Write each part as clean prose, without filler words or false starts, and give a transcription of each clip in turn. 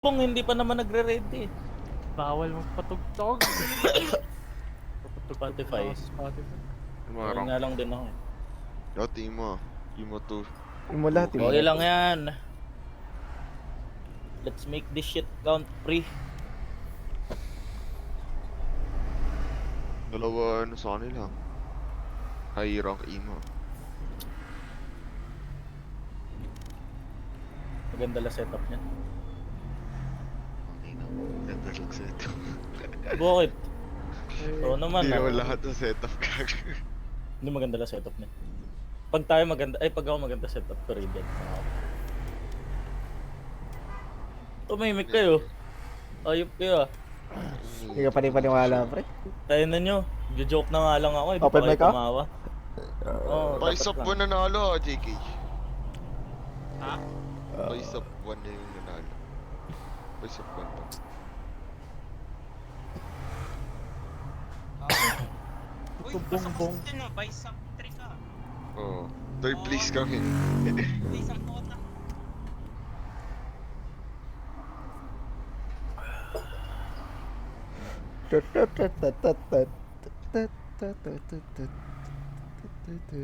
Kung hindi pa naman nagre-ready. Bawal magpatugtog. Spotify. Spotify. Ayun nga lang din ako eh. Yo, Timo. Timo 2. Timo lahat, Timo. Okay lang yan. Let's make this shit count free. Dalawa ano sa kanila. High rank Imo. Maganda la setup niya. Okay na. Ganda lang setup. Bakit? Oo naman Hindi ah. naman lahat ng setup kag. Hindi maganda la setup niya. Pag tayo maganda, ay pag ako maganda setup ko rin din. Tumimik kayo. Ayop kayo ah. Hindi ka paniwala, pre. Tayo na nyo. Joke na nga lang ako eh. Di Open pa kayo mic ka? tumawa. Oo, Toys dapat up lang. 1 nanalo ah, JK. Ha? Toys up 1 na yung nanalo. Toys up 1 to. Uy, Bumbong. basta na, by sub 3 ka. Oo. Third place kami. May isang kota.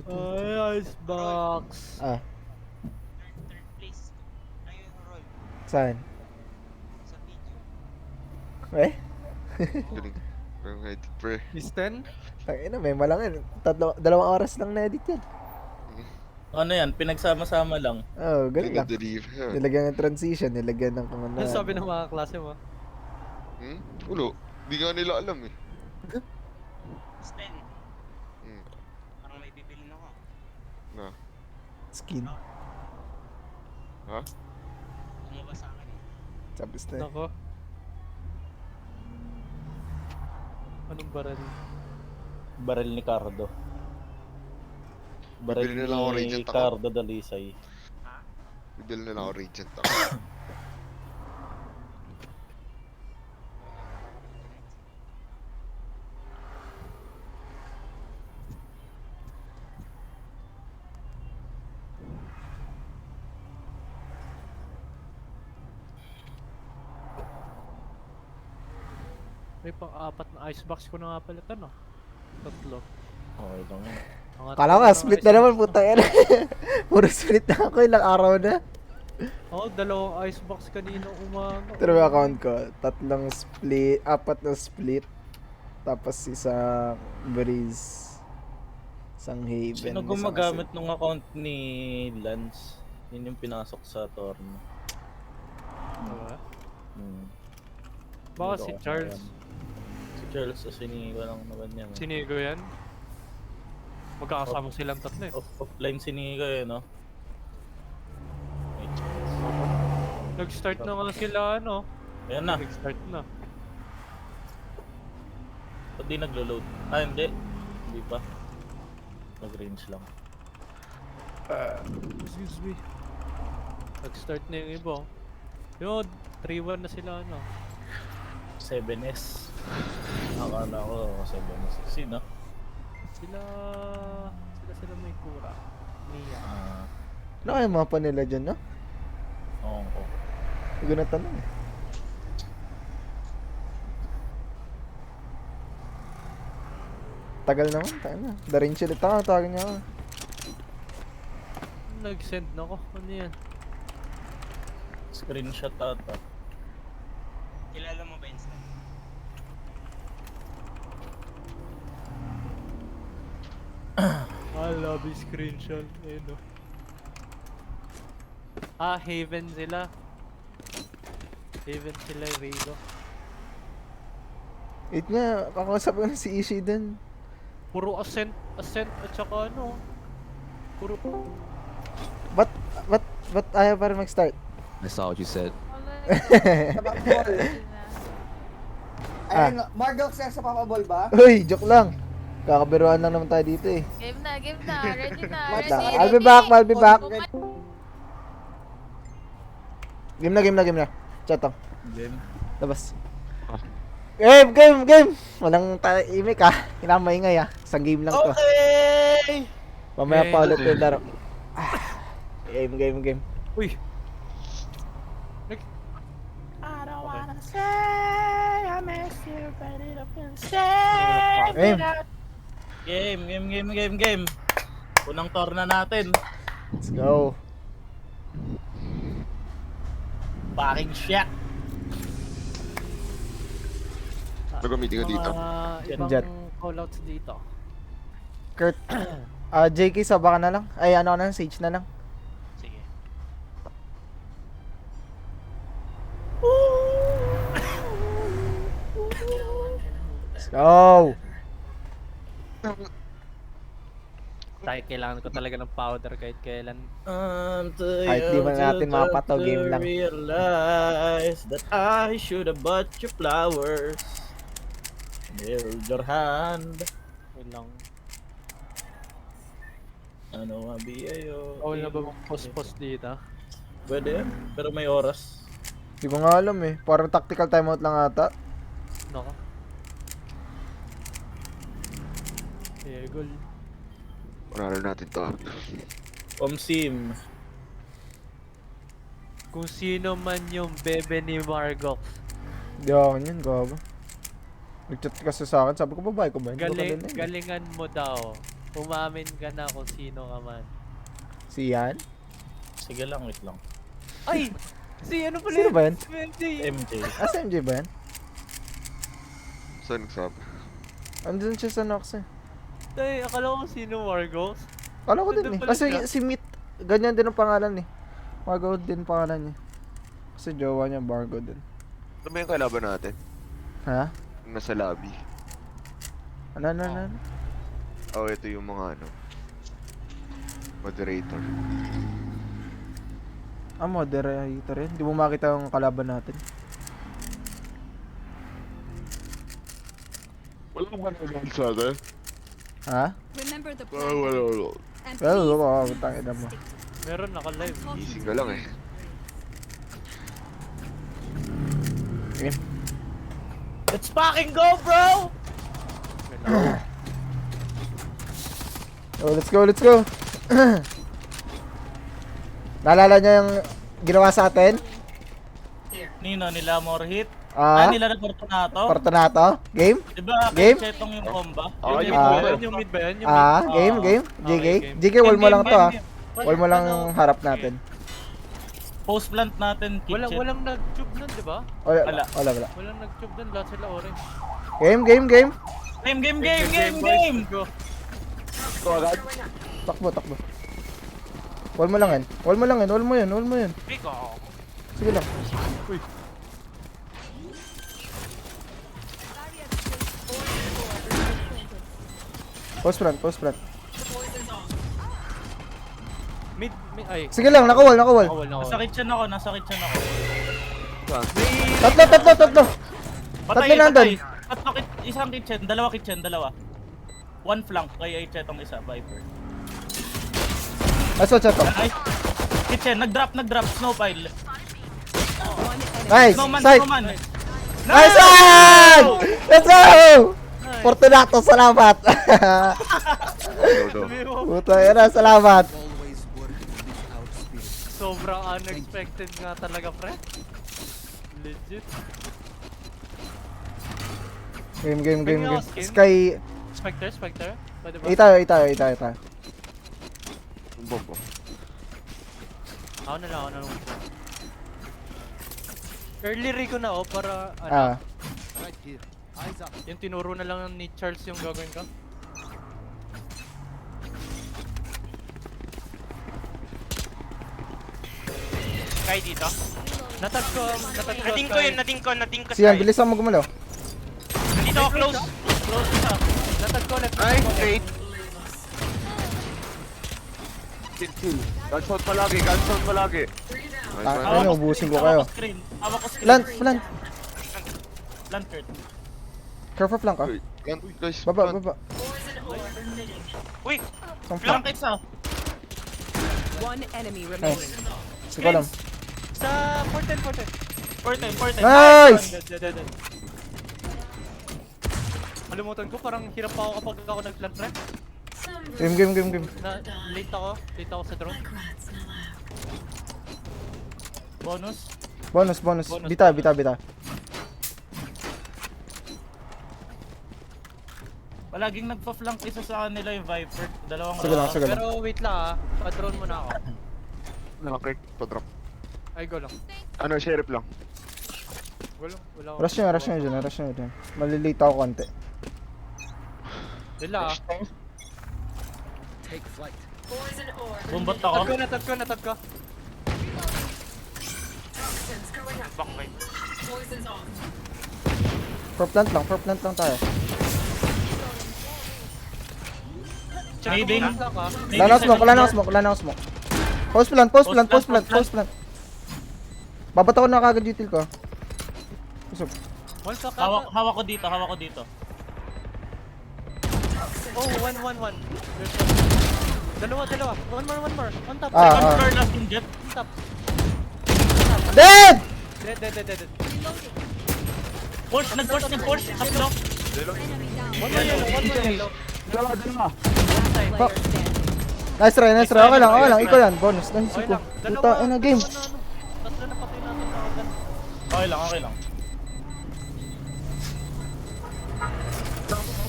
Ay, icebox. Ah, Third place. Ayun, roll. saan? Sa video. Eh? Galing. Parang edit pre. Is 10? Tangina, may malangin. 2 oras lang na-edit yan. Ano yan? Pinagsama-sama lang. Oh, ganun lang. Nag-deliver yan. Nilagyan ng transition, nilagyan ng kung ano. Ano sabi ng mga klase mo? Ulo. Hindi nga nila alam eh. Sten, Hmm. parang may bibilin ako. Na. Skin. Ha? Bumaba sa akin eh. Sabis na. Nako. Anong baril? Baril ni Cardo. Baril Bibili na lang ako ni Radiant ako. Cardo Dalisay. Bibili na lang ako Radiant ako. May pang-apat na icebox ko na nga pala ito, no? Tatlo. Okay lang yan. Mga Kala ko tatlo nga, split na naman, icebox puta yan. Puro split na ako, ilang araw na. Oo, dalawang icebox kanina umaga. Pero yung account ko, 3 split, 4 na split. Tapos isang breeze. Isang haven. Sino isang gumagamit ng account ni Lance? Yun yung pinasok sa torno. Diba? Hmm. Baka Hindi si ko Charles. alam. Si Charles sa sinigo lang naman yan. Sinigo yan? Magkakasama silang tatlo eh. Offline sinigo eh, no? May chance. Nag-start na nga sila, ano? Ayan na. Nag-start na. Ba't di naglo-load? Ah, hindi. Hindi pa. Nag-range lang. Excuse me. Nag-start na yung iba. Yun, 3-1 na sila, ano? 7S. Akala ko 7S. Sino? Sila may kura. Mia. Ano kaya yung mapa nila dyan, no? Oo ko. Hindi ko natanong eh. Tagal naman, tayo na. Darin siya ulit ako, tawagin niya ako. Nag-send na ako. Ano yan? Screenshot ata. Kilala mo ba yun, Sten? I love you screenshot. Ayun o. Ah, Haven sila. Haven sila, Rigo. Wait nga, kakausap ko na si Ishii dun. Puro ascent at saka ano. Puro Ba't ayaw pa rin mag-start? I saw what you said. Ayun, Mardox sa Papa Ball ba? Uy, joke lang. Kakabiruan lang naman tayo dito eh. Game na, ready na, What ready, the- I'll be back, I'll be back. Game na. Chatong. Then, Labas. Game! Walang imik ah. Kinamaingay ah. Isang game lang to. okay! Mamaya Okay. pa ulit yung laro. Game. Uy! Nag... Game. Unang tour na natin. Let's go. Fucking shit. Ano gamitin ko dito? Ibang Jet. callouts dito. Kurt. JK, saba ka na lang. Ay, ano ka na, Sage na lang. Sige. Let's go. Tayo kailangan ko talaga ng powder kahit kailan. Kahit di ba natin mapato, game lang. Realize that I should have bought you flowers. Held your hand. Yun lang. Ano nga biyayo? Bawal na ba bang post dito? Pwede yan, pero may oras. Di ko nga alam eh. Parang tactical timeout lang ata. Nako. Egol. Panalo natin to. Sim. Kung sino man yung bebe ni Margot. Di ako yun, gawa. Nag-chat kasi sa akin, sabi ko, babae ko ba? Hindi ko Galing, kanina yun. galingan mo daw. Umamin ka na kung sino ka man. Si Yan? Sige lang, wait lang. Ay! Si ano pala? Sino ba yan? Si MJ. MJ. Ah, si MJ ba yan? Saan nagsabi? Andun siya sa Nox eh. Ay, akala ko sino Margot. Kala ko din eh. Nandun pala Kasi siya. si Meet, ganyan din ang pangalan eh. Margo din pangalan niya. Kasi jowa niya, Margo din. Ano ba yung kalaban natin? Ha? Yung nasa lobby. Ano? Oh, ito yung mga ano. Moderator. Ah, moderator yun. Hindi mo makita yung kalaban natin. Wala ba nag-gal sa atin? Ha? Remember the Wala. and Well, please wala ka, tangina mo. Meron naka-live. Easy ka lang eh. Let's fucking go, bro! Oh, let's go. Naalala niyo yung ginawa sa atin? Nino, nila Morhit. Ah? Nila na Fortunato. Fortunato? Game? Diba, Game? kay Chetong yung bomba? Ah, Yung yung game Ah. ba yun? Yung mid ba yan? Yung Ah, mid? game? Okay, JK? game. JK, wall mo lang to ah. Game. Wall mo lang harap natin. Post plant natin, kitchen. Walang nag-tube nun, di ba? Wala. Walang nag-tube nun, lahat sila orange. Game. Game! Let's go. Takbo. Wall mo lang yan. Wall mo yan. Rico! Sige lang. Uy. Post front. Mid, ay. Sige lang, nakawall. Awal na Nasa kitchen ako. Tatlo. Patay, Tatlo nandun. Isang kitchen, dalawa. One flank, kaya i-chetong isa, Viper. Aso, chato. Nice. Kitchen, nag-drop, snow pile. Nice. Snowman. Nice side! Let's go! Fortunato, salamat. Puta, yan na, salamat. Sobrang unexpected nga talaga, pre. Legit. Game. Bigyan ako skin. Sky, Spectre? Pwede ba? itayo. Bombo. Ako na lang. Early Rico na para ano, Ah. yung tinuro na lang ni Charles yung gagawin ko. Kay dito. Natag ko. Nating ko. Siyan, bilisan mo gumalaw. Dito ako close. Close isa. Natag ko left. Ay, straight. Kill. Gunshot palagi. Nice one. Ano, ubusin ko kayo. Hawak ko screen. Plant. Plant, Kurt. Careful flank ah. Uy, guys. Baba. Uy! Isang Flank flank. isa. one enemy remaining. Nice. Hindi ko alam. Sa 410. 410. Nice! Dead. Kalimutan ko, parang hirap pa ako kapag ako nag-plant pre. Game. Na, late ako sa drone. Bonus. Bonus. Bita. Palaging nagpa-flank isa sa kanila yung Viper. Dalawang Sige lang, sige lang. Pero wait lang pa-drone muna ako. Nakakrik, pa-drop. Ay, go lang. Ano, sheriff lang. Go lang, wala ako. Rush nyo dyan. Malilate ako konti. Wala Bumbot ako. Natag ko. Back right. For plant lang tayo. Nading. Wala na akong smoke. Post plant. Babata ko na kagad util ko. Pusok. One shot Hawak ko dito. Oh, one. There's one. Dalawa. One more. On top. Second floor last in jet. On top. Dead! Dead. Push. Tatlo. One more yellow. Fuck. Nice try. Okay lang. Ikaw yan. Bonus. Nice Okay ko. lang. Puta, game. Tatlo na patay natin na agad. Okay lang.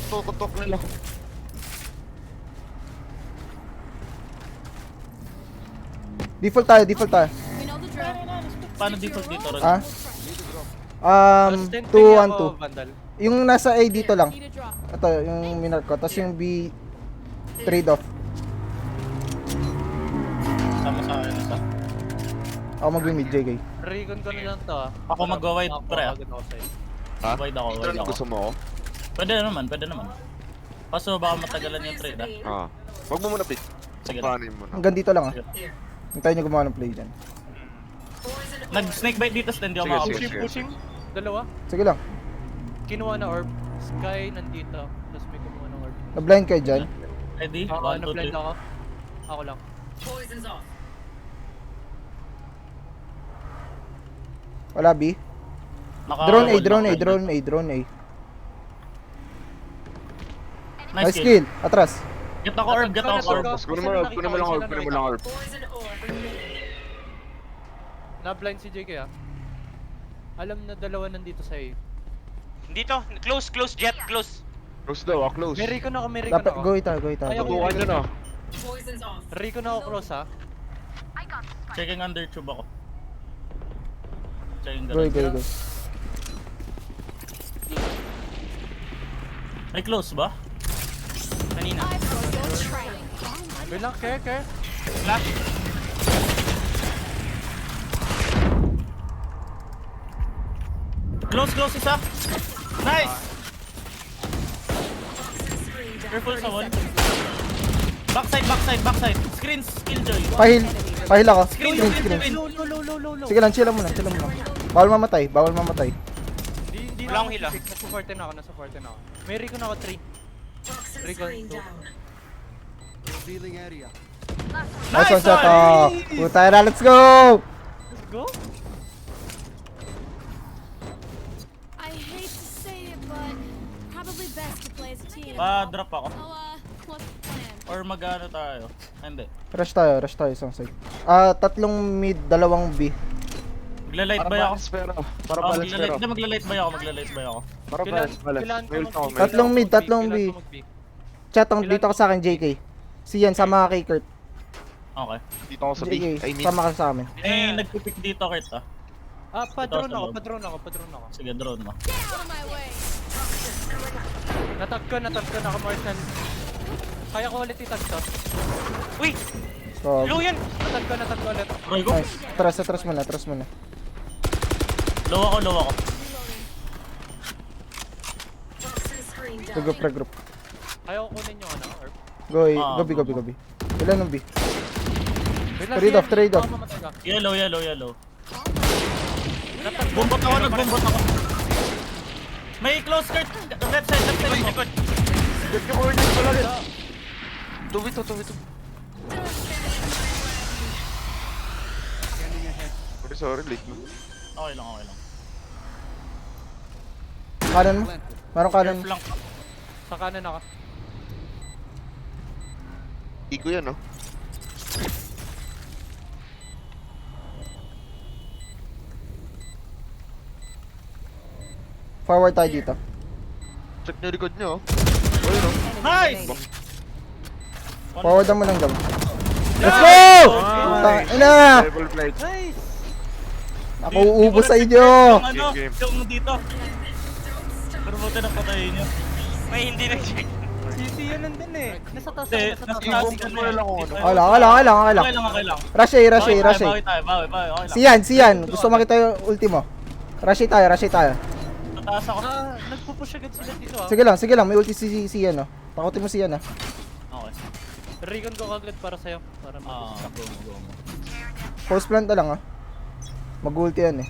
Tutok nila. Default tayo. We know the drill. Paano default dito, Ron? Ah? Tapos 10 ping ako, 2-1-2. Vandal. Yung nasa A dito lang. Need a drop. Ito, yung minor ko. Tapos yung B, trade off. Sama sa akin ito. Ako mag-mid, JK. Recon ko na lang to Ako mag-wide, pre, ah. Agad ako sa'yo. Ha? Wide ako. Ito lang gusto mo ako? Pwede naman. Kaso baka matagalan yung trade, ah. Wag mo muna pick. Sige. Pampanin mo na. Hanggang dito lang ah. Hintayin nyo gumawa ng play dyan. Nag-snake bite dito, stand di ako Sige, makapush. sige. Pushing. Dalawa. Sige lang. Kinuha na orb. Sky nandito. Tapos may kumuha ng orb. Na-blind kayo dyan. Ready? Ako, 1, 2, na-blind 3. ako. Ako lang. Wala B. Drone A. Nice kill. Atras. Get ako orb. Kunin mo lang orb. Na-blind si JK ah. Alam na dalawa nandito sa A. Dito, close, jet, close. Close daw, close. May recon ako. Dapat go ita. Ayaw ko. Tutukan nyo na. Recon ako close ha. Checking under tube ako. Checking Go. garage. May close ba? Kanina. Wait lang, care. Flash. Close isa. Nice! Careful sa wall. Backside. Screen, killjoy. Pahil ako. Screen. Low. Sige lang, chill mo lang. Bawal mamatay. Hindi Wala akong hila. Nasa 14 ako. May recon ako 3. Recon 2. Nice one shot. Puta na, let's go! Let's go. I hate to say it, but probably best to play as a team. Pa-drop ako. So, what's the plan? Or mag-ano tayo? Hindi. Rush tayo isang side. 3 mid, 2 B. Magla-light buy ako. Para balance pero. Hindi, magla-light buy ako. Para balance. May ult ako, may ult. Tatlong mid, 3 B. Chat dito ka sa akin, JK. Siyan, sama ka kay Kurt. Okay. Dito ako sa B. JK, I mean, sama ka sa amin. Nagpipick dito, Kurt, ah. Pa-drone Ito, ako. Sige, drone mo. Get out of my way. Natag ko na ako Marcel. Kaya ko ulit itag to. Uy, So, low yan. Natag ko ulit. Roy, go. nice. Atras muna. Low ako. Regroup. Kaya ko kunin yung orb. Go B. Ilan ng B? Wait lang, Trade off. baka mamatay ka. Yellow. Bumbot ako. May close, Kurt. Left side mo. Likod. Tuwi to. Sorry, late na. Okay lang. Kanan mo? Meron kanan. Flank. Sa kanan ako. Igo yan, no? Forward tayo dito. Check nyo record nyo, oh. Nice! Forward mo lang jam. Let's go! Ina! Level plate. Nice! Ako uubo sa inyo! Yung ano, Game. yung dito. Pero buti na patayin nyo. May hindi nag-check. CC yun nandun eh. Nasa taas Hindi, ako, nasa nasa taas. taas Ibong ka mo na lang kung ano. Okay lang, okay lang, okay lang, okay lang. Okay lang, okay lang. Rush A, rush A, rush A. Bawi tayo, bawi, okay lang. Siyan. Gusto makita yung ultimo. Rush A tayo, rush A tayo. Tataas ako. Nagpupush agad sila dito ah. Sige lang, may ulti si Siyan, no. Takutin mo Siyan, ha. Okay. Recon ko kagad para sa'yo. Para Ah, mag-stop. go mo. Post plant na lang, ha. Mag-ulti yan, eh.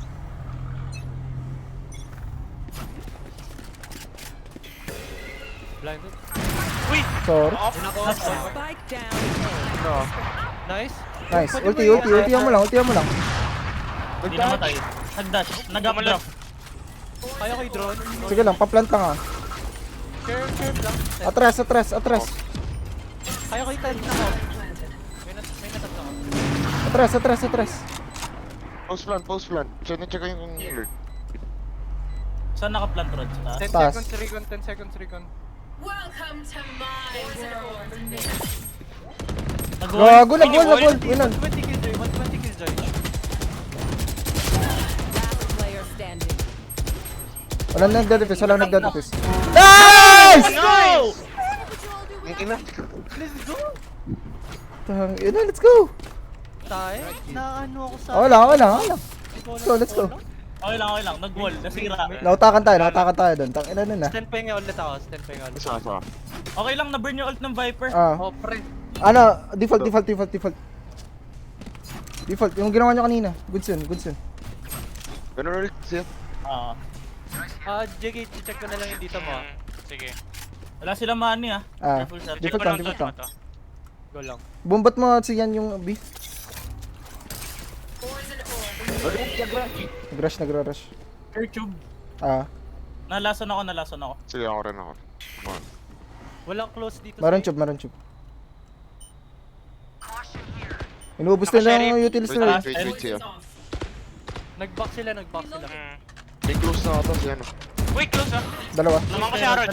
Blinded. Uy! Sorry. Off. Spike down. Ano? Nice. Nice. Ulti mo lang. Hindi namatay. Nag-dash, nag-up-drop. Kaya ko i-drone. Sige lang, pa-plant lang, ha. Curve lang. Atras. Kaya ko i-tent na ko. May natap na ko. Atras. Post plant. Check ko yung alert. Saan naka-plant rod? Sa taas? 10 Taas. seconds recon, 10 seconds recon. Nag-wall? Gago, nag-wall. Winan. 120 killjoy, 120 killjoy. Last player standing. Walang nagdadefuse. Nice! Go! Tangina, let's go! Tayo? Naano ako sa... Okay lang. Let's go. Okay lang. Nag-wall. Nasira. Nautakan tayo doon. Tangina nun, ha. Stand pahinga ulit ako, Isa. Okay lang, na-burn yung ult ng Viper. Oh, pre. Ano, default. Default, yung ginawa nyo kanina. Good soon. Ganun ulit siya. Ah. JK, check ko na lang yung dito mo ah. Sige. Wala silang money ah. Ah, Careful sir. default lang. Go lang. Bombat mo siyan yung B. Nag-rush. Airtube. Ah, Nalason ako. Sige, ako rin ako. Come on. Walang close dito. maron tube. Inuubos nila yung utilities nila. Wait siya. Nag-back sila. May close na ata siya, no? Uy, close ah. Dalawa. Lamang ko si Harold.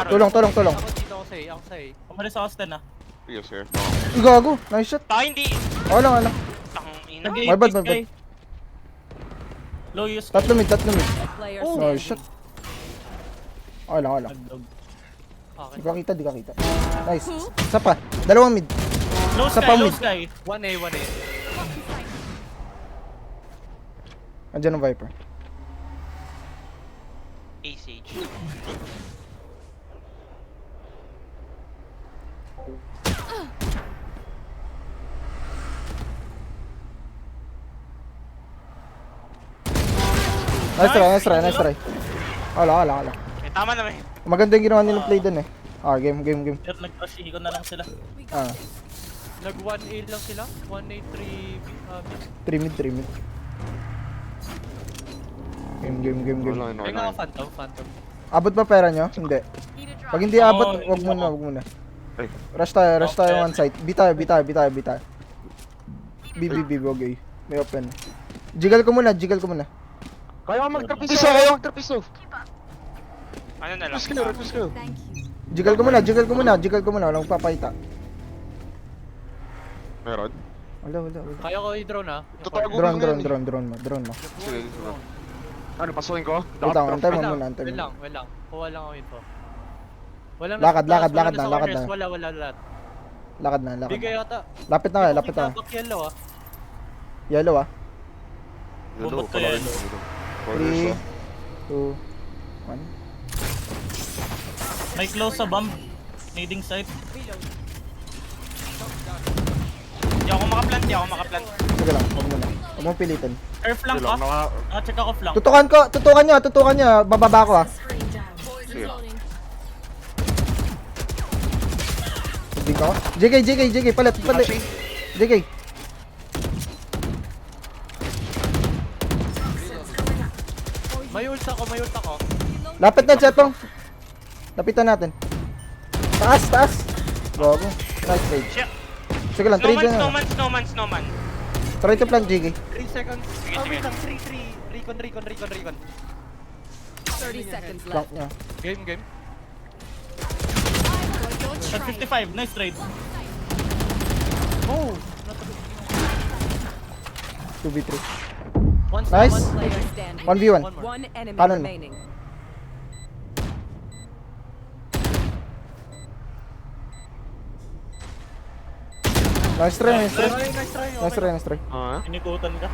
Tulong. Ako dito ako sa'yo. Umalis ako Sten ah. Yes, sir. Gago, nice shot. Tayo hindi. Okay lang. Tangina. My bad. Low use. Tatlo mid. Player Oh, standing. shot. Okay lang. Nag-dog. Okay. Di ka kita. Nice. Isa pa. Dalawang mid. Low Sa sky, pamid. low sky. 1A. Andiyan ang Viper. A-Sage. Nice try. Wala. Eh, tama naman. Maganda yung ginawa nilang play dun, eh. Ah, game. Sir, nag-crush ko na lang sila. Ah, Nag 1A lang sila. 1A, 3B. 3 mid. Game. Wala, no, Kaya nga no. Phantom. Abot ba pera nyo? Hindi. Pag hindi abot, wag muna. Ay. Rush tayo one side. B tayo. B, wag eh. May open. Jiggle ko muna. Kaya mag-trapiso. Ano na lang? Refuse ko. Thank you. Jiggle ko muna. Walang papayta. Meron? Wala. Kaya ko i-drone ah. Tatago Drone mo. Sige. Ano, pasukin ko? Wait lang, antay mo muna. Wait lang. Kuha lang ako info. Walang Lakad nasa taas, na. nasa corners, Wala. Lakad na. Bigay yata. Lapit na. Back yellow ah. Yellow, ah. Bubot ko yellow. 3, 2, 1. May close sa bomb. Nading site. Hindi ako makaplant. Sige lang, wag mo pilitin. Air flank Lang, ah. Check ako flank. Tutukan nyo. Bababa ko, ah. Sige. Reloading. Hindi ko. JK, palit. JK. May ult ako. Lapit na, Chetong. Lapitan natin. Taas. Gago. Nice trade. Shit. Sige lang, trade na. Snowman. Try to plant, JK. 3 seconds. Sige. Wait lang. 3. Recon. 30 seconds Flank left. niya. Game. At 55, nice trade. Oh! 2v3. One Nice. One player standing. 1v1. One more. One enemy Canon. remaining. Nice try, nice try. Nice try. Nice try, nice try. Ah, Inikutan ka.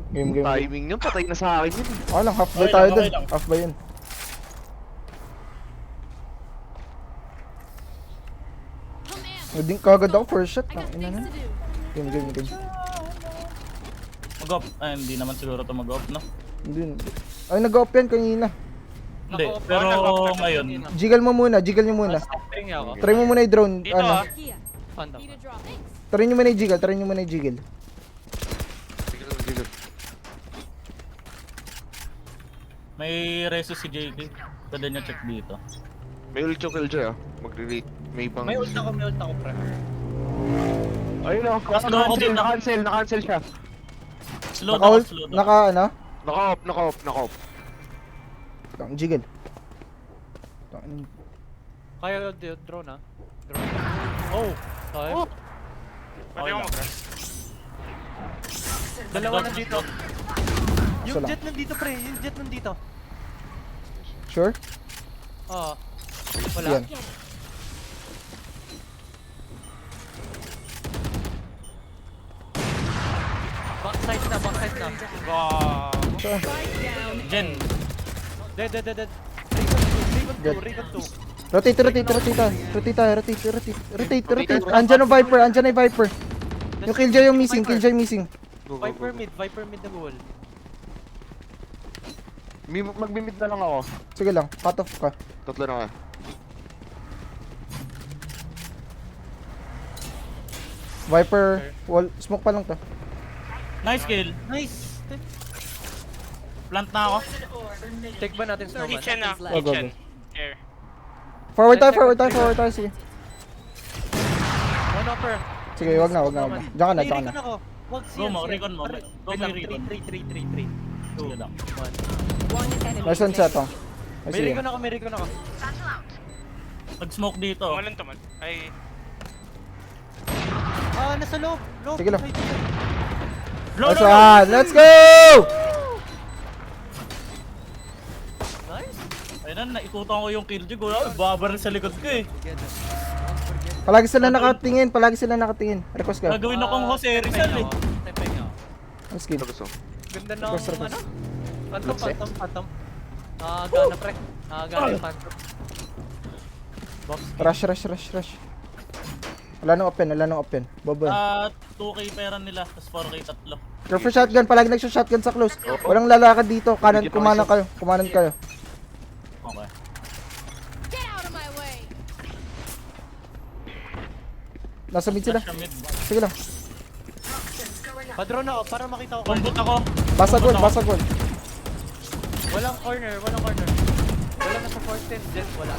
Game, game, game. timing niyo, patay na sa akin yun. Okay lang, half buy Okay tayo lang, dun. okay lang. Half buy yun. Command. Hindi kagad ako first shot. I got Ina na. things to do. Game, game, game. Mag-op. Ay, hindi naman siguro to mag-op, no? Hindi. Ay, nag-off yan kanina. Hindi, Nako, pero nako, ngayon. Jiggle mo muna, jiggle nyo muna. Tingin ako. Try mo muna yung drone. Dito Ano? Here. Phantom. Need a drop. Thanks. Try nyo muna yung jiggle, try nyo muna yung jiggle. Sige lang, sige. May reso si JK. Pwede nyo check dito. May ult yung Killjoy ah. Magre-rate. May ibang... May ult ako, pre. Ayun oh, Slow ako dito. naka-cancel siya. Slow Naka-ult, down, slow down. naka ano? Naka-off. Tang jiggle. Kaya drone ah. Drone. Oh! Tayo. Pwede ako mag-run. Dalawa nandito. Yung Isa lang. jet nandito, pre. Yung jet nandito. Sure? Oo. Wala. Yan. Backside na. Wow. Saan? Spike down. Jen, Dead. Dead. Recon 2. Rotate. Andyan ang Viper, andyan ang Viper. Yung Killjoy yung missing, Killjoy missing. Go, go, Viper go. mid na wall. Mag-mid na lang ako. Sige lang, cut off ka. Tatlo na nga. Viper, wall, smoke pa lang to. nice kill. Nice! Plant na ako. Take ba natin snowman? Kitchen na. Go, go, Kitchen. Here. Forward tayo, sige. One upper. Sige, wag na. Diyan ka na. Recon ako. Wag Go mo, recon mo. Wait Go lang, may recon. 3. Sige lang. One enemy Nice one shot, oh. Ay, May sige. recon ako. Nag-smoke dito. Tumalon. Ay. Ah, nasa loob. Sige lang. Low, Nice low, low. one, let's go! Nice. Ayun na, naikutan ko yung killjoy. Babaril sa likod ko eh. Palagi sila nakatingin. Request ka. Gagawin akong Jose Rizal eh. Tepeng ako. Ang skill. Gusto. Ganda ng Request. ano? Phantom. Gana pre. Gana yung phantom. Box. Rush. Wala nang open. Bobo. 2k pera nila, tapos 4k tatlo. Careful shotgun, palagi nagsho-shotgun sa close. Walang lalakad dito. Kanan, kumanan kayo. Okay. Get out of my way. Nasa mid sila. Flash siya mid. Sige lang. Padrone ako para makita ko. Kumbot ako. Basag wall. Walang corner. Wala na sa 410. Jet wala.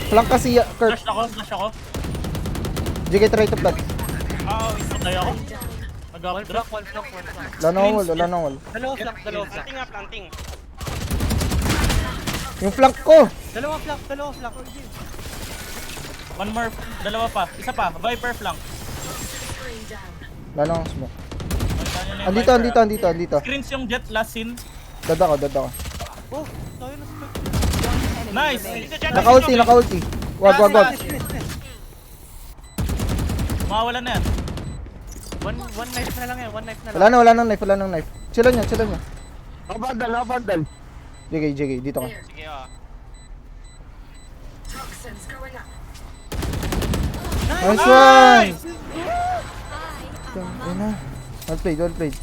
Flank kasi, Kurt. Flash ako. JK try to plant. Patay ako. One Nag-up flank. drop. Wala nang wall. Dalawa flank. Planting. Yung flank ko. Dalawa flank. One more. Dalawa pa. Isa pa. Viper flank. Wala nang smoke. Andito yung Viper, Andito. Screens yung jet last scene. Dada ko. Oh, tayo na sa Nice! Naka-ulti. Wag. Mawawala na yan. One knife na lang yan. Wala nang knife. Chilla niya. Nakabandal. JK, dito ka. Sige ah. Nice one! Ayun na. Well played.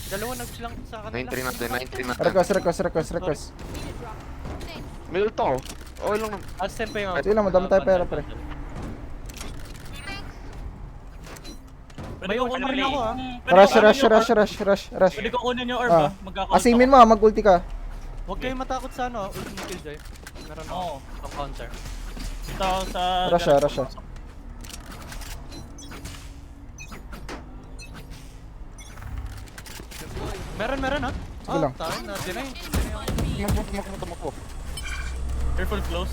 Dalawa nag-flank sa kanila. 9-3 natin. Request. May ult ako. Okay lang naman. Ascend pa yung Sige lang, madami tayo pera, pre. Pwede ko kunin ako ah. Rush. Pwede ko kunin yung orb ah. Magkakaulta Asimin mo, mag-ulti ka. Huwag kayong matakot sa ano, ultimate killjoy. Meron ako. Oo. Ang counter. Dito ako sa... Rush. Meron ha? Sige lang. Tayo natin eh. Tumakbo. Careful close.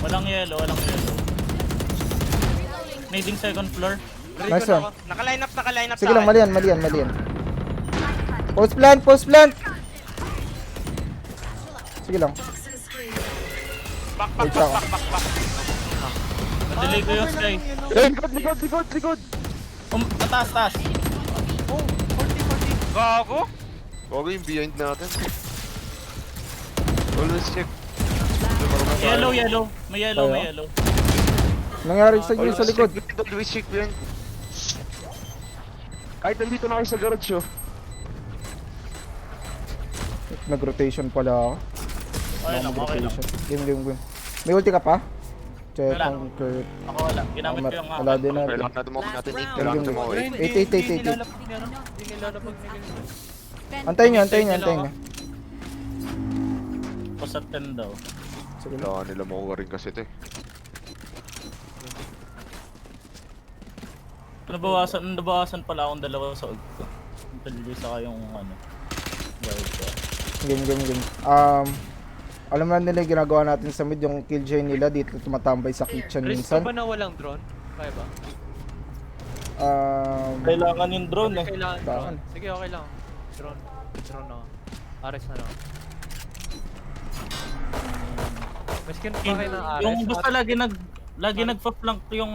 Walang yellow, walang yellow. Nading second floor. Nice one. Naka-line up Sige sa lang, akin. mali yan. Post plant! Sige lang. Back. Wait lang. Nadelay ko yung sky. Likod! Taas. Oh, 40. Gago. Okay, yung behind natin. Always check. Yellow. May yellow. Nangyari sa inyo sa likod. Always check behind. Kahit nandito na kayo sa garage, oh. Nag-rotation pala ako. Okay lang. Game. May ulti ka pa? Check Wala. kung Kurt. Ako wala. Ginamit ko yung Wala din natin. Kailangan natin mo natin Last 8. round. Kailangan natin mo 8. Eight. Hindi nilalapag ni ganito. Antayin nyo. Post at 10 daw. Sige lang. Kailangan nila makuha rin kasi ito eh. Nabawasan pala akong dalawa sa ult ko. Tuloy sa kayong guard ko. Game. Alam na nila yung ginagawa natin sa mid, yung killjoy nila dito tumatambay sa kitchen Risk pa minsan. ba na walang drone? Kaya ba? Kailangan yung drone eh. Kailangan Kailangan. drone. Sige, okay lang. Drone na. Ares na lang. May skin pa kayo ng Ares. Yung basta lagi nagpa-flank yung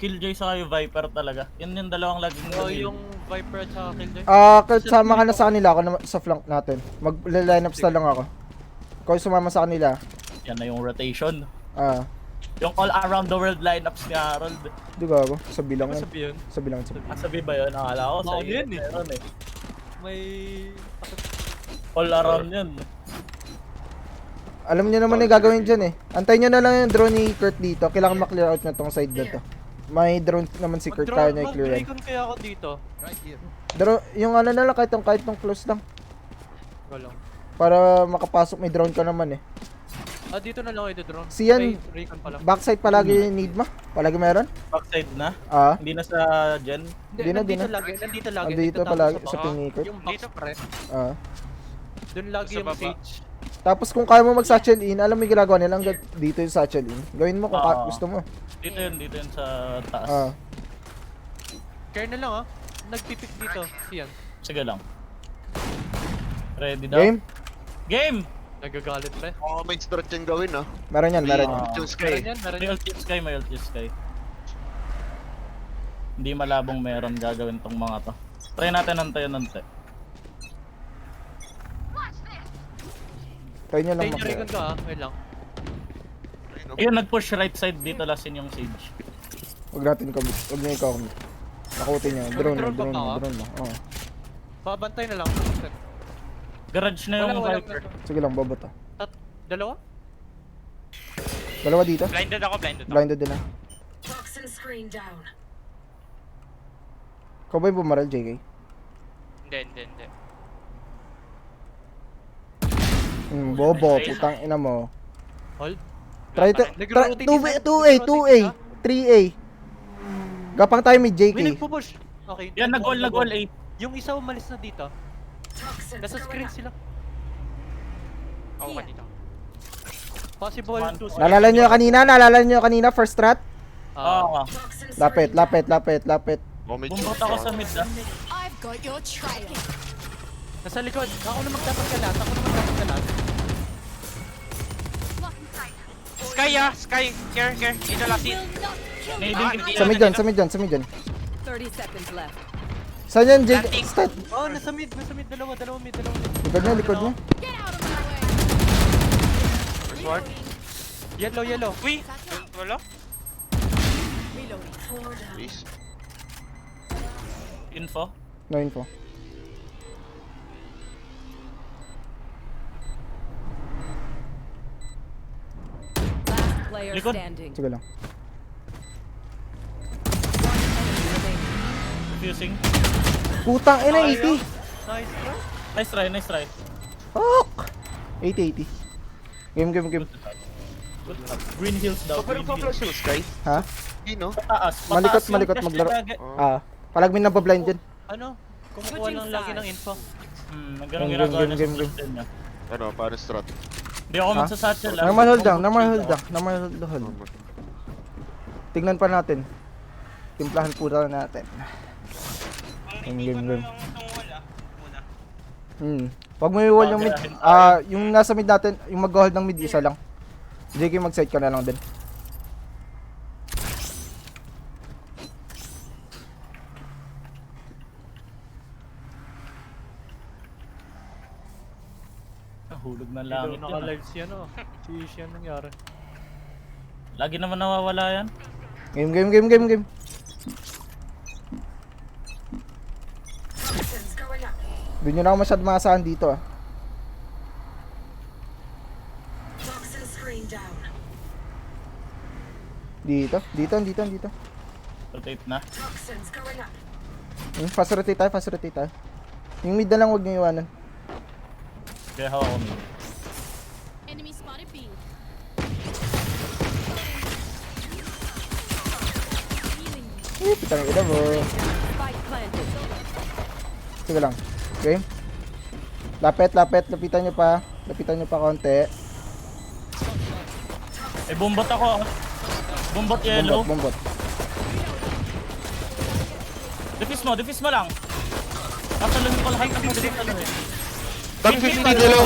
Killjoy sa kayo Viper talaga. Yan yung dalawang laging Oh, yung Viper at saka Killjoy. Kurt, sama ka na sa kanila, ako sa flank natin. Mag-line up lang ako. Ikaw yung sumama sa kanila. Yan na yung rotation. Yung Yung all around the world lineups ni Harold. di ba ako? Sa bilang Ano yan. sabi yun? Sa bilang. Sabi ba yun? Akala ko sa Baka yun eh. meron eh. May... All around yun. Alam niyo naman yung gagawin dyan eh. Antayin nyo na lang yung drone ni Kurt dito. Kailangan maklear out na tong side na to. May drone naman si Kurt, kaya niya i-clear yan. Mag-recon kaya ako dito. Yung na lang, kahit tong close lang. Walang. Para makapasok, may drone ka naman eh. Dito na lang ito drone. Siyan. Ay, recon pala. Backside palagi need mo? Palagi meron? Backside na. Hindi Hindi na sa gen. Nandito lagi. Andito tapos palagi baba. sa ping ni Kurt. Yung box pre. Doon lagi Sa yung baba. sage. Tapos kung kaya mo mag-satchel in, alam mo yung ginagawa nila, hanggang dito yung satchel in. Gawin mo kung gusto mo. Dito yun sa taas. Care na lang Nagpipik dito. Siyan. Sige lang. Ready daw? Game? Nagagalit pre. May stretch yung gawin, ah. Meron yan. Yung sky. Meron May yan. ult yung sky. Hindi malabong meron gagawin tong mga to. Try natin nante. Try nyo lang Stay nyo recon ka Wait lang. Ayun, nag-push right side dito lasin yung Sage. Huwag natin commit. Huwag nyo i-commit. Nakutin nyo. Drone mo. Oo. Babantay na lang. Garage na yung Wala, Viper. Sige lang, babata. Dalawa? Dalawa dito. Blinded ako. Blinded din na. Ikaw ba yung bumaral, JK? Hindi. Bobo, putang ina mo. Hold. Try to, Nag-rotate 2A, 3A. Gapang tayo may May JK. nagpo-push. Okay. Yan, nag-all 8. Yung isa umalis na dito. Nasa screen sila. Ako kanina. Possible One. 2 Naalala nyo kanina, first strat? Oo. Lapit. May Bumbot ako sa mid I've got your trail. Nasa likod. Ako na magtapagkalat. Sky. Care. Ito last hit. Will not kill me. Nading Sa mid dyan. 30 seconds left. Saan yan, JK? Planting. Stat. Oh, nasa mid. Dalawa mid. Likod mo. Get out of my way. Yellow. Uy! Wala? Please. info. No info. Last player Likod. standing. Sige lang. Refusing. Putang ina, 80. Nice bro. Nice try. Fuck! 80. Game. Good up. Green Hills daw. Pero Green pa-flash Hills. yung Sky? Ha? Di, no? Taas. Malikot, Mataas yung malikot, flash maglaro. ni Gage. Ah, palag may nabablind dyan. Ano? Kumukuha lang lagi ng info. Ganun Game, ginagawa game, niya game, sa game. content niya. Ano, paano strat? Hindi ako Ha? magsasatchel. Normal hold lang, normal hold lang, normal hold. Tignan pa natin. Timplahan po natin. Game. Pag may wall yung mid, yung nasa mid natin, yung mag-hold ng mid, isa lang. JK mag-site ka na lang din. Hulog na Hindi langit daw yun. naka-live si ano. Si Ishi ang nangyari. Lagi naman nawawala yan. Game. Doon nyo na ako masyad maasahan dito ah. Dito. Rotate na. Fast rotate tayo. Yung mid na lang huwag nyo iwanan. Kaya hawak ko mid. Enemy spotted B. Healing. Pitang ina mo. Spike planted. Sige lang. Game. Lapitan nyo pa. Lapitan nyo pa konti. Eh, bumbot ako. Bumbot yellow. Bombot. Defuse mo lang. Kasaluhin ko lahat ng madaling ano eh. Top 15 yellow!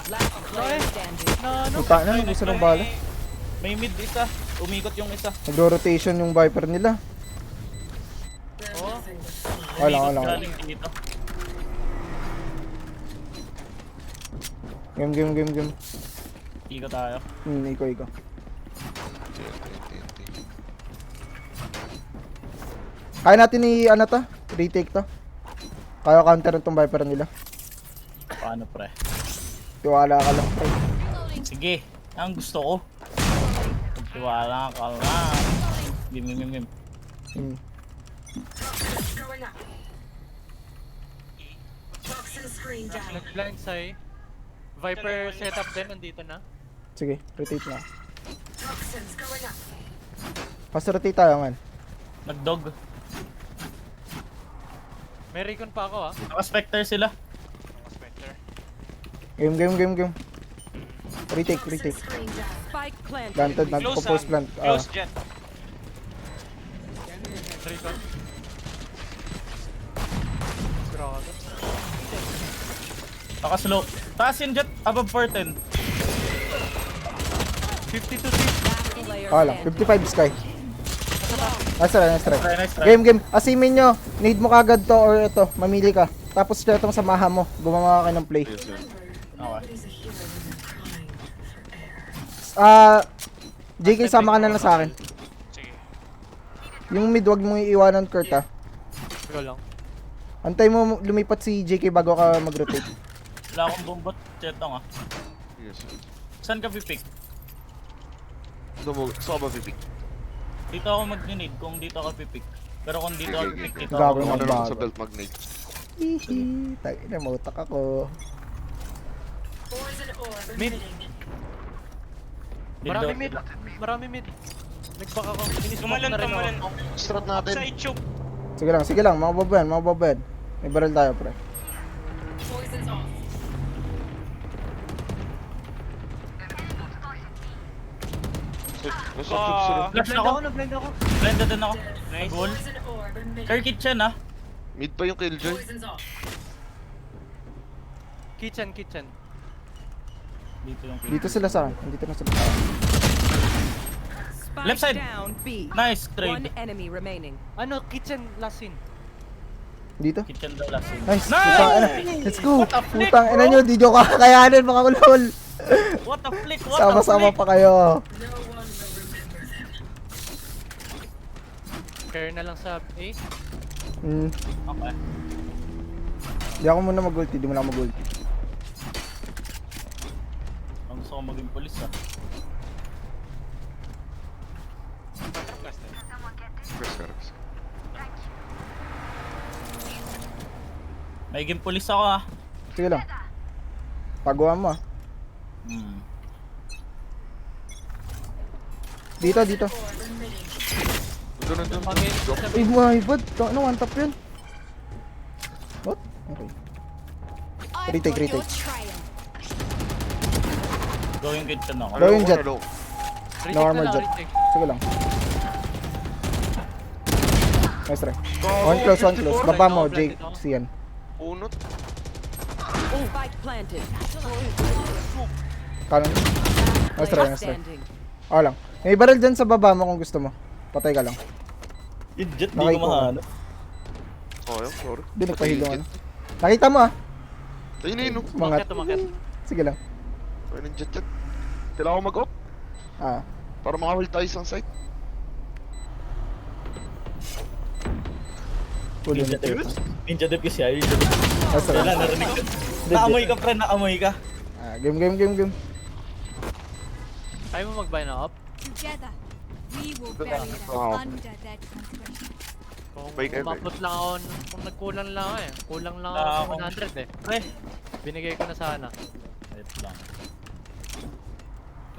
Last player standing. Puta na, gusto ng bala. May mid isa. Umikot yung isa. Nagro-rotation yung Viper nila. Oh. Wala. Galing dito. Game. Ikot tayo. Iko. Kaya natin retake to. Kaya counter itong Viper nila. Paano pre? Tiwala ka lang, pre. Sige. Ang gusto ko. Pagtiwala ka lang. Game. Nag-blind side. Viper setup din, nandito na. Sige, rotate na. Fast rotate tayo, man. Nag-dog. May recon pa ako ah. Naka-specter sila. Spectre. Game. Retake. Spike planted. Planted, nagpo-post plant. Close jet. Recon. Grabe. Naka-slow. Taas yung jet above 410. 52 Last player Lang, standing. 55 Sky. Nice try. Nice try. Game. Asimin nyo. Need mo kagad to or ito. Mamili ka. Tapos kaya itong samahan mo. Gumawa ka ng play. Yes, sir. Okay. JK, sama ka na lang sa akin. Sige. Yung mid, wag mong iiwanan, Kurt ah. Go lang. Antay mo lumipat si JK bago ka mag-rotate. Wala akong bumbot. Chetong ah. Yes, sir. Saan ka pipick? Saan ka ba pipick? Dito ako mag-need kung dito ako pipick. Pero kung dito ako pipick, dito Gagawin ako mo. Ano naman sa bago. belt magnet? Hihi. Tangina mo, utak ako. Mid. Dildo. Marami mid. Nag-back ako. Tumalon. ako. Strat natin. Sa tube. Sige lang, mga babayan. May barrel tayo, pre. Nasa tube sila. Flash ako. Nag-blind ako. Blended din ako. Nice. Goal. Care kitchen ah. Mid pa yung killjoy. Kitchen. Dito yung Dito sila sa akin. Dito na sila sa akin. Spike Left side. down B. Nice One trade. enemy remaining. Ano? Kitchen last scene. Dito. Kitchen daw last scene. Nice. Nice! Putang ina. Let's go. What a flick, Putang ina bro. nyo. Di nyo kakayanin mga ulol. What a flick! What a Sama-sama flick! pa kayo. Care na lang sa A. Okay. Di ako muna mag-ulti. Di mo na ako mag-ulti. Ang gusto ko maging polis ah. Press. Magiging polis ako ah. Sige lang. Taguan mo ah. Dito, dito. Doon. Pangin. Ay, my bad. Ano, one tap yun? What? Okay. I've Retake, got your retake. trail. Going kitchen ako. Low yung jet. Retake No armor na lang, jet. retake. Sige lang. Nice try. One close, one close. Baba mo, Jake. Sian. Unot. Spike planted. Kanan. Nice try, Player nice try. standing. Okay lang. May barrel dyan sa baba mo kung gusto mo. Patay ka lang. Yung jet, di Okay ko ko. mahanap. Oh, yun, sorry. Hindi, nagpahilong ano. Nakita mo ah. Ayun, ayun, oh. Mga... Tumakit. Sige lang. Ayun yung jet. Kailangan ko mag-op Ah. para makahuli tayo sa site. Full Ninja unit dip. tayo. Ninja dip kasi ay. Ninja dip. Nice try. Wala, narinig ko. Naamoy ka, pre, naamoy ka. Ah, game. Ayaw mo mag-buy na up? Together, we will Good bury enough. them Wow. under their transgression. Kung Bike ever. umabot lang ako, kung nagkulang lang ako eh. Kulang lang ako Ah, ng 100 eh. Pre, Binigay ko na sana. wait lang.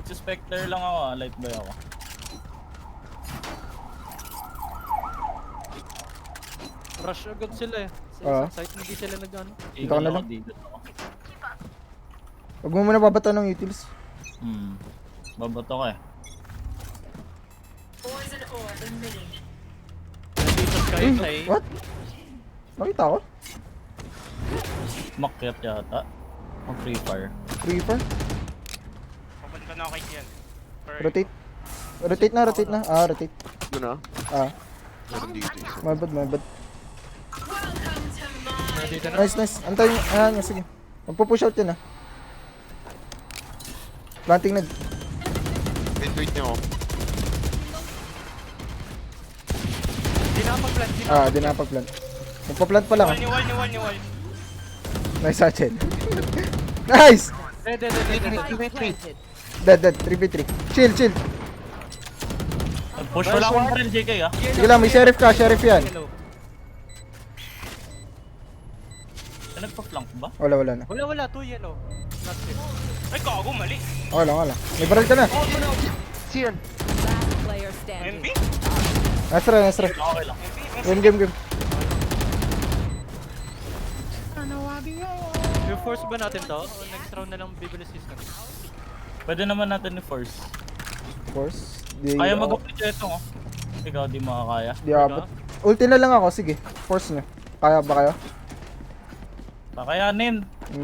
Spectre lang ako, light boy ako. Rush agad sila eh. Sa Ah. isang site hindi sila nag-ano. Dito ka na lang. Dito ako. Huwag mo muna babata ng utils. Babato ko eh. Nandito kayo sa A. What? Nakita ko? Makyat yata. Mag free fire. Creeper? Papunta na ako kay Kian. Rotate. Rotate na. Ah, rotate. Doon na. Ah, Meron dito isa. my bad. Nandito na. Nice. Antay, sige. Magpo-push out yun ah. Planting na. Wait niyo ako. Hindi na mag-plant. Di na pag-plant. Magpa-plant pa lang ah. Ni wall. Nice Hachel. Nice! Dead. Spike planted. Dead. 3v3. Chill. Push wala akong barrel, JK ah. Sige lang, may sheriff ka. Sheriff yan. Yellow. Nagpa-flank ba? Wala na. Wala. 2 yellow. Not safe. Ay, gago, mali. Wala. May barrel ka na. Siyan. Last player standing. MB? Nice try. Okay lang. MB? Game. Yung force ba natin to? O next round na lang bibili system? Pwede naman natin ni force. Force. Di, Kaya mag-uplit ito oh. Ikaw di makakaya. Di abot. Ulti na lang ako. Sige. Force nyo. Kaya ba kayo? Kakayanin.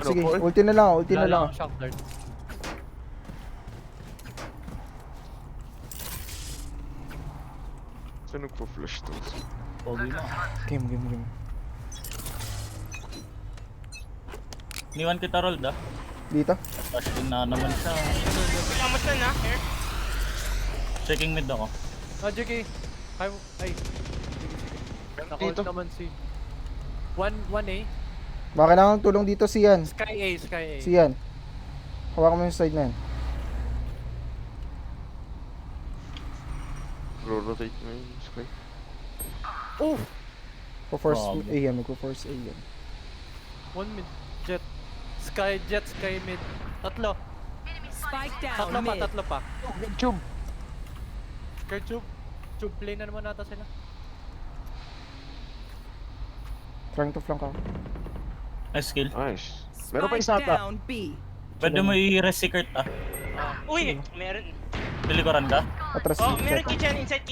Sige. Force? Ulti na lang ako. Wala lang ang shock dart. Saan nagpo-flash to? Pogi mo. Game. Niwan kita roll da. Dito. Flash din na naman siya. Kailangan mo siya na, Air. Checking mid ako. JK. Ay. Sige. Naka-ult Dito. naman si... 1A. Baka kailangan ng tulong dito si Yan. Sky A. Si Yan. Hawakan mo yung side na yan. Rotate na yun. Sky. Oh! Po-force Grabe. A yan. Magpo-force A yan. 1 mid. Jet. Sky mid. Tatlo. Spike down mid. Tatlo pa. Tube. Tube. Tube play na naman nata sila. Trying to flank ako. Nice skill. Nice. Meron pa Spike isa ata. down B. Pwede mo i-rest secret ah. Uy, meron. Pilikuran ka? Atras Oh, yung meron chetong. inside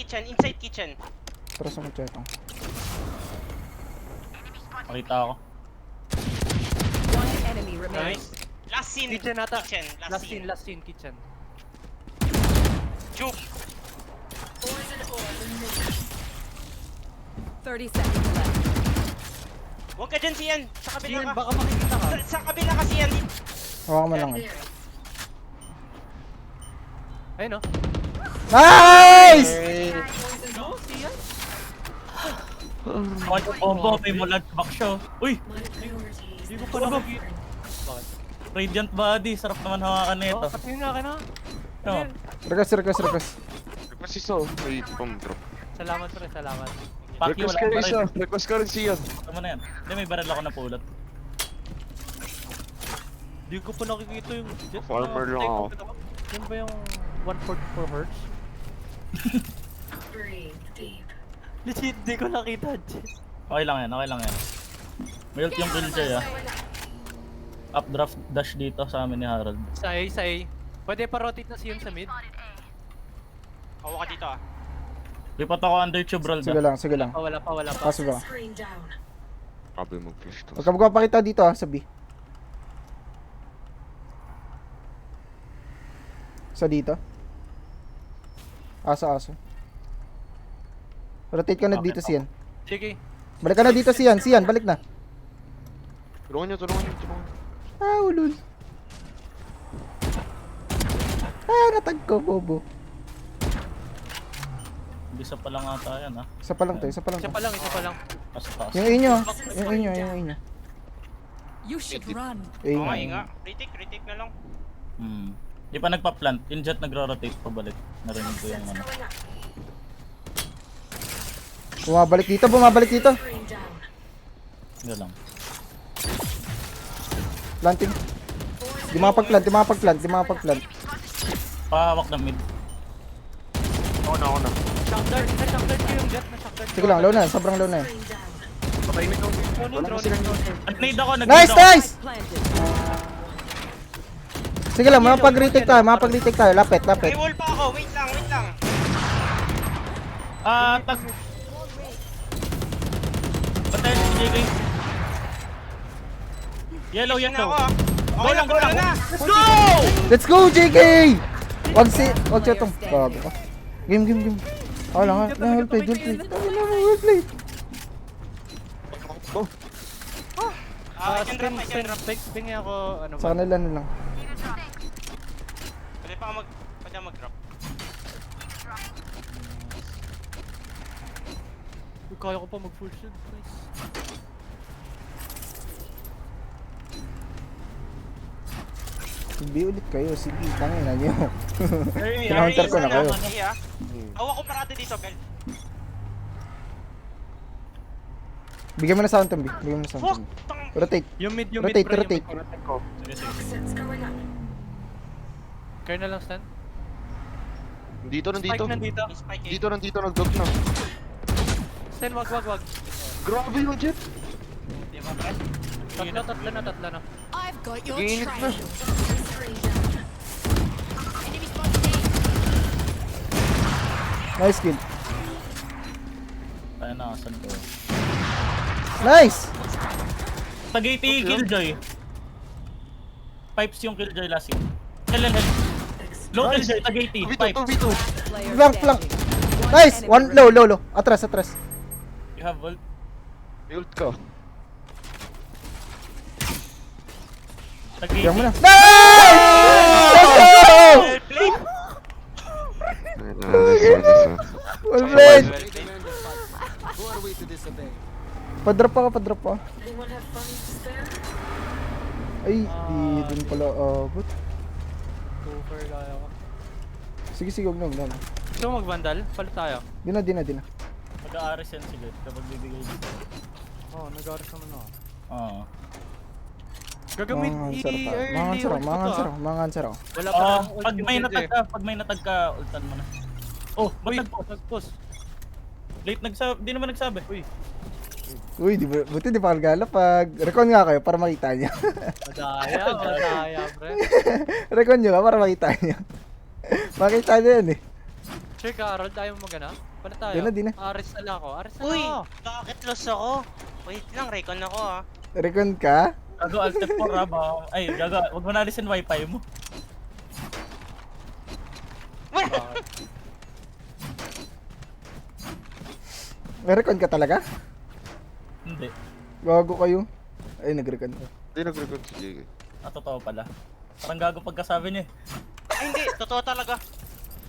kitchen. Atras yung chetong. Makita ako. One enemy remaining. Nice. Last scene. Kitchen ata. Last scene. Last scene kitchen. Tube. 30 seconds left. Huwag ka dyan, Sian. Sa kabila Sian, ka. baka makikita ka. Sa kabila ka, Sian. Hawakan mo lang yan. Ayun oh. Nice! Watch combo, may mulad back show. Uy! Hindi ko pa nakikita. Bakit? Radiant body, sarap naman hawakan na ito. Patingin nga akin ha. No. Request. Request isa. May pang drop. Salamat pre, salamat. Paki Request wala ka pa isa. rin. Request ka rin siyan. Tama na yan. Hindi, may barrel ako na pulot. Hindi ko pa nakikita yung jet. Farmer lang ako. Yan ba yung 144 hertz? Legit, di ko nakita, Jet. Okay lang yan, okay lang yan. Melt yung Killjoy ah. Updraft dash dito sa amin ni Harold. Sa A. Pwede pa rotate na siya sa mid. Hawa ka dito ah. Lipat ako under tube roll Sige lang, sige lang. Wala pa. Kaso ba? Grabe mag-flash to. Huwag ka magpapakita dito sa B. Sa dito. Aso. Rotate ka na Okay, dito, Sian. Sige. Balik ka na dito, Sian. Sian, balik na. Tulungan nyo. Ah, ulul. Ah, natag ko, bobo. Bisa pa lang ata yan ah. Isa pa lang to, isa pa lang Isa to. pa lang. Kasi taas. Yung inyo. You should run. Oo nga, inga. Critic na lang. Di pa nagpa-plant. Yung jet nagro-rotate pabalik. Narinig ko yung ano. Bumabalik dito. Hindi lang. Planting. Di makapag-plant. Pahawak ng mid. Ako na. Shockdart ko yung Jet na shockdart. Sige lang, low na yan. Sobrang low na yan. Nag-nade ako, Nice! Planted. Sige lang, makapag-retake tayo. Lapit. May wall pa ako. Wait lang. Tag... Patay si JK. Yellow. Na ako ah. Okay lang, Go lang. na. Let's go! Let's go, JK! Wag siya itong. Gago ka. Game. Oh lang ha. Well played. I can drop. Ping ako, ano Sa kanila na lang. Pwede pa mag-drop. Kaya ko pa mag-full shield, please. Hindi ulit kayo. Sige, tangin na nyo. Hey, Kinounter ko na kayo. Iya. Hawa ko parati dito, Bel. Bigyan mo na sound tumbi. Fuck! Rotate. Yung mid, Rotate, bro, rotate. yung mid. Sige. Kaya na lang stand. Nandito. Nandito. Spike Nandito, nag-dog na. Stand, wag. Grabe yung jet. Tatlo na. I've got your Gainit na. treasure. Enemy spotted A. Nice kill. Tayo na, saan ko. Nice! Tag-80 Killjoy. Pipes yung Killjoy last hit. Hell. Low Killjoy, tag-80. Pipe. 2v2. Player Flank. standing. Nice! One low. Atras. You have ult. May ult ka. Bigyan mo Tag-80. na. Nice! Let's go! Well played! Well played! Well played. Padrop pa. Ay, di dun pala abot. Super kaya ko. Sige, huwag na. Gusto mo mag-vandal? Palit tayo. Di na. Mag-aaris yan sila kapag bibigay dito. Oo, nag-aras naman ako. Oo. Gagamit Mga answer ako. Wala pa lang ult Pag yung may mid natag ka, ultan mo na. Oh, ba't Uy, nag-post? nag-post. Late nagsabi, di naman nagsabi. Uy, buti di pa kagala pag recon nga kayo para makita niyo. Madaya, pre. Recon nyo nga para makita niyo. Makita niyo yan eh. Check, Harold, ayaw mo magana? Palit tayo. Di na. Aris na lang ako. Uy! Bakit lost ako? Wait lang, recon ako ah. Recon ka? Gago, alt F4 ha, ba? Ay, gago, wag mo na alisin wifi mo. May recon ka talaga? Hindi. Gago kayo. Ay, nag-recon ka. Hindi nag-record si JK. Totoo pala. Parang gago pagkasabi niya eh. Ay hindi, totoo talaga.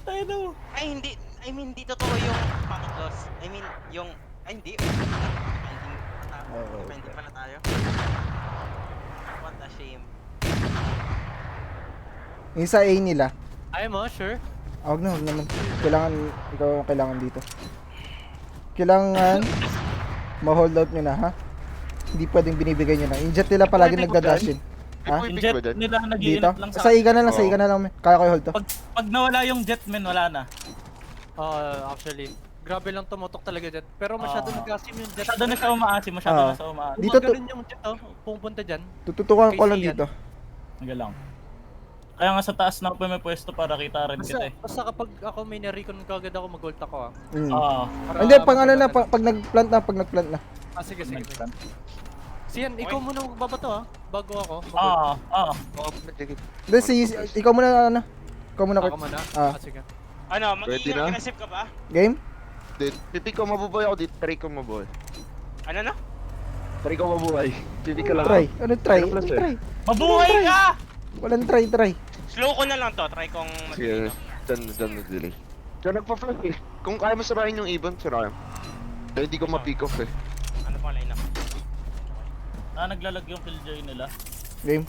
Tayo na mo. Ay hindi, I mean hindi totoo yung packet loss. I mean yung, ay hindi. Depending pala tayo. What a shame. Yung sa A nila. Ayaw mo, sure? Huwag naman. Ikaw ang kailangan dito. Kailangan ma-hold out nyo na, ha? Hindi pwedeng binibigay nyo na. Yung jet nila palagi Pwede ko nagda-dash in. Ha? Yung jet nila Dito? nag-iinap lang Sa iga na lang, men. Kaya ko i-hold to. Pag nawala yung jet men, wala na. Actually. Grabe lang tumutok talaga jet. Pero masyado nag-asim yung jet. Masyado na siya umaasim, masyado Ah. na siya umaasim. Dito to- Gumaganon yung jet pupunta dyan. Tututukan ko lang KC yan. dito. Hanggang lang. Kaya nga sa taas na ako may pwesto para kita rin kita eh. Basta kapag ako may na-recon kagad ako, mag-ult ako Mm. Oo. Hindi, pag ano na, pag nag-plant na. Sige. Siyan, ikaw muna magbabato bago ako. Oo, oo. Oo, sige. Hindi, ikaw muna, ano. Ikaw muna, Ako Kurt. muna? Ah. Sige. Ano, Ready magiging na? aggressive ka ba? Game? Pipi ko mabubuhay ako dito. Try ko mabuhay. Ano na? Try ko mabuhay. Pipi ka lang. Try. Ano try? Ano plus, Ano try? Mabuhay ka! Walang try. Slow ko na lang to. Try kong Sige, dyan nag-delay. Diyan nagpa-flag eh. Kung kaya mo sirahin yung ibon, sirahin. Pero hindi ko ma-pick off eh. Ano pang line up? Naglalag yung killjoy nila. Game.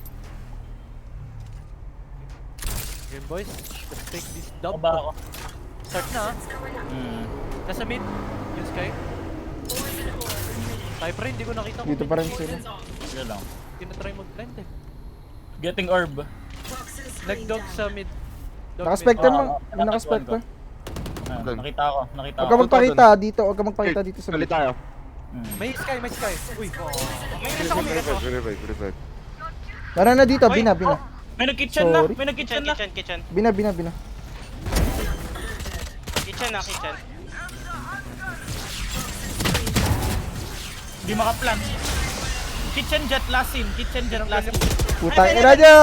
Game boys, let's take this dub. Baba ako. Start na Nasa mid, yung Sky. Cypher, hindi ko nakita kung Dito pa rin sila. Sige lang. Hindi na try mag-blend eh. Getting orb. Nag-dog sa mid. Dog Naka-spectre Ah, mo. ah, Naka-spectre. Nakita ako. Huwag ka magpakita dito. Huwag ka magpakita dito sa Kali tayo. May Sky. Uy, May res ako, may res ako. Revive. Tara na dito. Oy, Bina. May nag-kitchen na! Sorry. May nag-kitchen na! Kitchen. Bina. Kitchen na, kitchen. Hindi makaplan. Kitchen jet last scene. Kitchen jet last scene. Putang ina nyo!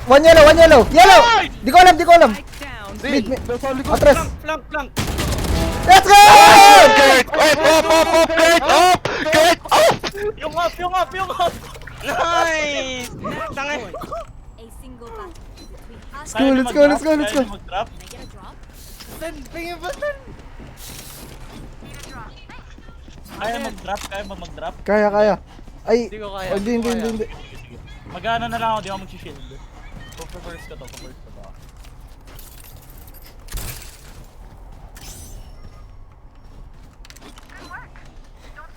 One yellow! Yellow! Di ko alam. Mid. Atras. Flank! Let's go! Kurt! Up! Kurt! Up! Yung up! Nice! Tangay. A single battle. We have Kaya Let's na go. mag-drop? Kaya na mag-drop? Can I get a drop? Kaya mag-drop? Kaya. Ay. Hindi ko kaya. Oh, hindi. Sige. Mag-ano na lang ako, di ako mag-shield. First ko to.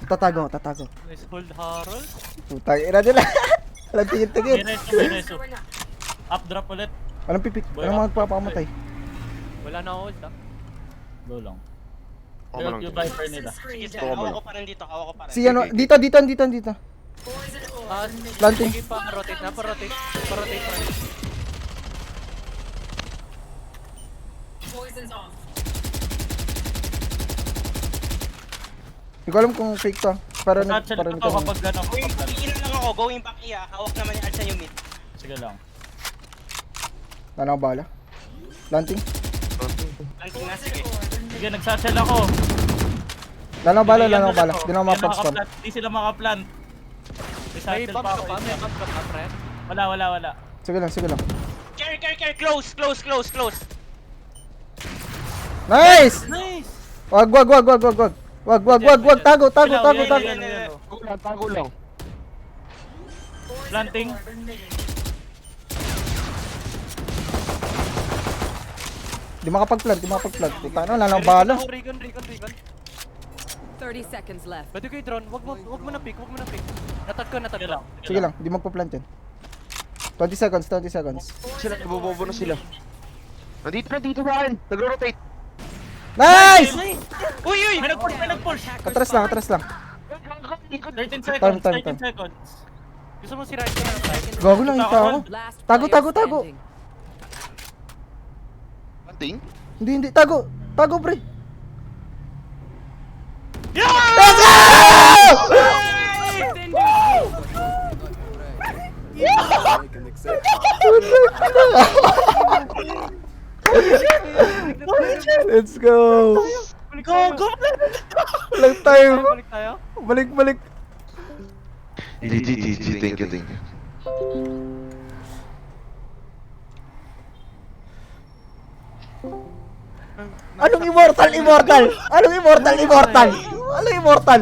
Tatago. Nice hold Harold. Putang ina nila. Walang tingin-tingin. May reso. Up drop ulit. Anong pipik? Anong magpapakamatay? Wala na ako ult Go lang. Ako lang. Yung viper nila. Sige, Tama. hawa ko pa rin dito, hawa ko pa rin. Si ano? Dito. Planting. Sige pa, rotate na. Pa-rotate pa rin. Hindi ko alam kung fake to. Para Catch para ko to kapag ano. Iilan lang ako, going back iya. Hawak naman yung Alsa yung mid. Sige lang. Wala akong bala. Planting. Planting na, sige. Sige, nagsashell ako. Wala akong bala. Bigyan Di ulit na ako mapag-spawn. Hindi sila makaplant. May May shuttle bomb pa ka ako. pa? May bomb ka pa, friend? Wala. Sige lang. Carry, close. Nice! Nice! Wag. Tago. Tago lang. Planting. Di makapag-plant. Putang ina, wala akong bala. Recon. 30 seconds left. Pwede kayo drone. Wag mo na pick. Natag ko. Sige lang. Sige lang, di magpa-plant yan. 20 seconds. Sila, nabobobo na sila. Nandito sa akin. Nagro-rotate. Nice! Uy! May nag-push. Atras lang. 13 seconds. Time. 13 seconds. Gusto mo sirain ko na side? Gago lang ita ako. Last Tago. player standing. Planting? Hindi. Tago, pre. Let's go! Go! Walang time! Balik tayo? Balik! GG, thank you. Anong immortal? Anong immortal?